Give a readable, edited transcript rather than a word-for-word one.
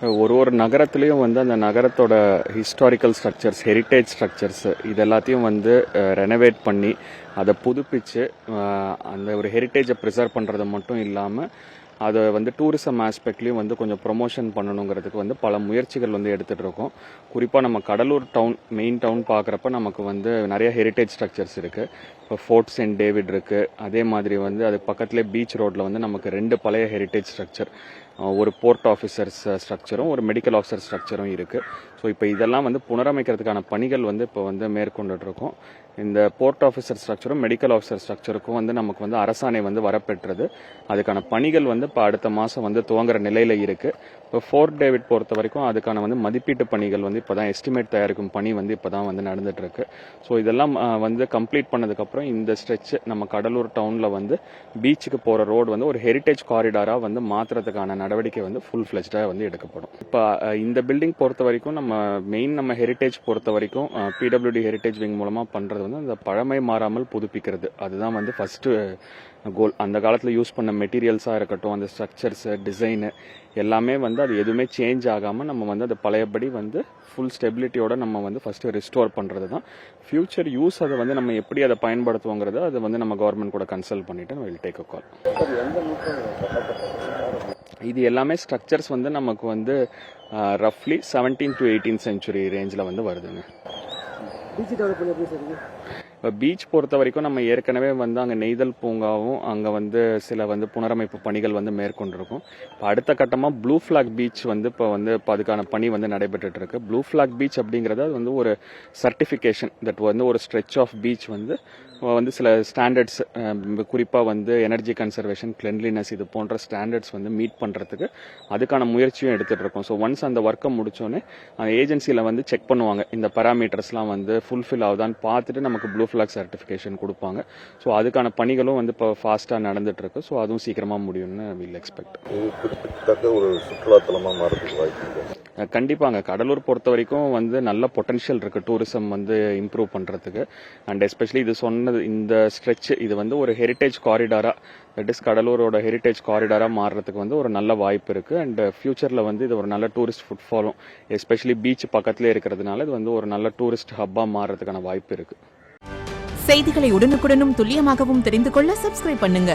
ஒரு நகரத்துலேயும் வந்து அந்த நகரத்தோட ஹிஸ்டாரிக்கல் ஸ்ட்ரக்சர்ஸ், ஹெரிட்டேஜ் ஸ்ட்ரக்சர்ஸ் இது எல்லாத்தையும் வந்து ரெனோவேட் பண்ணி அதை புதுப்பிச்சு அந்த ஒரு ஹெரிட்டேஜை ப்ரிசர்வ் பண்ணுறது மட்டும் இல்லாமல் அதை வந்து டூரிசம் ஆஸ்பெக்ட்லேயும் வந்து கொஞ்சம் ப்ரொமோஷன் பண்ணணுங்கிறதுக்கு வந்து பல முயற்சிகள் வந்து எடுத்துகிட்டு இருக்கோம். குறிப்பாக நம்ம கடலூர் டவுன், மெயின் டவுன் பார்க்குறப்ப நமக்கு வந்து நிறைய ஹெரிட்டேஜ் ஸ்ட்ரக்சர்ஸ் இருக்குது. இப்போ ஃபோர்ட் செயின்ட் டேவிட் இருக்குது. அதே மாதிரி வந்து அது பக்கத்துலேயே பீச் ரோட்டில் வந்து நமக்கு 2 பழைய ஹெரிட்டேஜ் ஸ்ட்ரக்சர், ஒரு போர்ட் ஆஃபீஸர்ஸ் ஸ்ட்ரக்சரும் ஒரு மெடிக்கல் ஆஃபீஸர் ஸ்ட்ரக்சரும் இருக்குது. ஸோ இப்போ இதெல்லாம் வந்து புனரமைக்கிறதுக்கான பணிகள் வந்து இப்போ வந்து மேற்கொண்டுட்ருக்கோம். இந்த போர்ட் ஆஃபீஸர் ஸ்ட்ரக்சரும் மெடிக்கல் ஆஃபீஸர் ஸ்ட்ரக்சருக்கும் வந்து நமக்கு வந்து அரசாணை வந்து வரப்பெற்றது. அதுக்கான பணிகள் வந்து இப்போ அடுத்த மாதம் வந்து துவங்குற நிலையில் இருக்குது. இப்போ ஃபோர்ட் டேவிட் பொறுத்த வரைக்கும் அதுக்கான வந்து மதிப்பீட்டு பணிகள் வந்து இப்போ தான் எஸ்டிமேட் தயாரிக்கும் பணி வந்து இப்போ தான் வந்து நடந்துகிட்ருக்கு. ஸோ இதெல்லாம் வந்து கம்ப்ளீட் பண்ணதுக்கப்புறம் இந்த ஸ்ட்ரெச் நம்ம கடலூர் டவுனில் வந்து பீச்சுக்கு போகிற ரோடு வந்து ஒரு ஹெரிட்டேஜ் காரிடாராக வந்து மாற்றுறதுக்கான நடவடிக்கை வந்து ஃபுல் ஃப்ளெஜ்டாக வந்து எடுக்கப்படும். இப்போ இந்த பில்டிங் பொறுத்த வரைக்கும் நம்ம ஹெரிட்டேஜ் பொறுத்த வரைக்கும் பிடபிள்யூடி ஹெரிட்டேஜ் விங் மூலமாக பண்ணுறது வந்து அந்த பழமை மாறாமல் புதுப்பிக்கிறது. அதுதான் வந்து ஃபஸ்ட்டு கோல். அந்த காலத்தில் யூஸ் பண்ண மெட்டீரியல்ஸாக இருக்கட்டும், அந்த ஸ்ட்ரக்சர்ஸு, டிசைனு எல்லாமே வந்து அது எதுவுமே சேஞ்ச் ஆகாமல் நம்ம வந்து அது பழையபடி வந்து ஃபுல் ஸ்டெபிலிட்டியோட நம்ம வந்து ஃபஸ்ட்டு ரிஸ்டோர் பண்ணுறது தான். ஃபியூச்சர் யூஸ் அதை வந்து நம்ம எப்படி அதை பயன்படுத்துவோங்கிறத அது வந்து நம்ம கவர்மெண்ட் கூட கன்சல்ட் பண்ணிவிட்டு நம்ம வில் டேக் அ கால். இது எல்லாமே ஸ்ட்ரக்சர்ஸ் வந்து நமக்கு வந்து ரஃப்லி 17th to 18th century ரேஞ்சில் வந்து வருதுங்க. இப்போ பீச் பொறுத்த வரைக்கும் நம்ம ஏற்கனவே வந்து அங்கே நெய்தல் பூங்காவும் அங்கே வந்து சில வந்து புனரமைப்பு பணிகள் வந்து மேற்கொண்டிருக்கும். இப்போ அடுத்த கட்டமாக ப்ளூ ஃபிளாக் பீச் வந்து இப்போ அதுக்கான பணி வந்து நடைபெற்றுட்டு இருக்கு. ப்ளூ ஃபிளாக் பீச் அப்படிங்கிறது அது வந்து ஒரு சர்டிஃபிகேஷன் தட் வந்து ஒரு ஸ்ட்ரெச் ஆஃப் பீச் வந்து சில ஸ்டாண்டர்ட்ஸ், குறிப்பாக வந்து எனர்ஜி கன்சர்வேஷன், கிளென்லினஸ் இது போன்ற ஸ்டாண்டர்ட்ஸ் வந்து மீட் பண்ணுறதுக்கு அதுக்கான முயற்சியும் எடுத்துகிட்டு இருக்கோம். ஸோ ஒன்ஸ் அந்த ஒர்க்கை முடிச்சோன்னே அந்த ஏஜென்சியில் வந்து செக் பண்ணுவாங்க, இந்த பேராமீட்டர்ஸ்லாம் வந்து ஃபுல்ஃபில் ஆகுதான்னு பார்த்துட்டு நமக்கு ப்ளூ ஃபிளாக் சர்டிஃபிகேஷன் கொடுப்பாங்க. ஸோ அதுக்கான பணிகளும் வந்து இப்போ ஃபாஸ்ட்டாக நடந்துட்டு இருக்கு. ஸோ அதுவும் சீக்கிரமாக முடியும்னு வில் எக்ஸ்பெக்ட். ஒரு சுற்றுலாத்தலமாக மாறதுக்கு வாய்ப்பு கண்டிப்பாங்க. கடலூர் பொறுத்த வரைக்கும் வந்து நல்ல பொட்டன்ஷியல் இருக்குது டூரிசம் வந்து இம்ப்ரூவ் பண்ணுறதுக்கு. அண்ட் எஸ்பெஷலி இது சொன்னது இந்த ஸ்ட்ரெச் இது வந்து ஒரு ஹெரிட்டேஜ் காரிடாராக, தட் இஸ் கடலூரோட ஹெரிட்டேஜ் காரிடாராக மாறுறதுக்கு வந்து ஒரு நல்ல வாய்ப்பு இருக்குது. அண்ட் ஃபியூச்சரில் வந்து இது ஒரு நல்ல டூரிஸ்ட் ஃபுட்ஃபாலும், எஸ்பெஷலி பீச் பக்கத்துலேயே இருக்கிறதுனால இது வந்து ஒரு நல்ல டூரிஸ்ட் ஹப்பாக மாறுறதுக்கான வாய்ப்பு இருக்குது. செய்திகளை உடனுக்குடனும் துல்லியமாகவும் தெரிந்து கொள்ள சப்ஸ்கிரைப் பண்ணுங்க.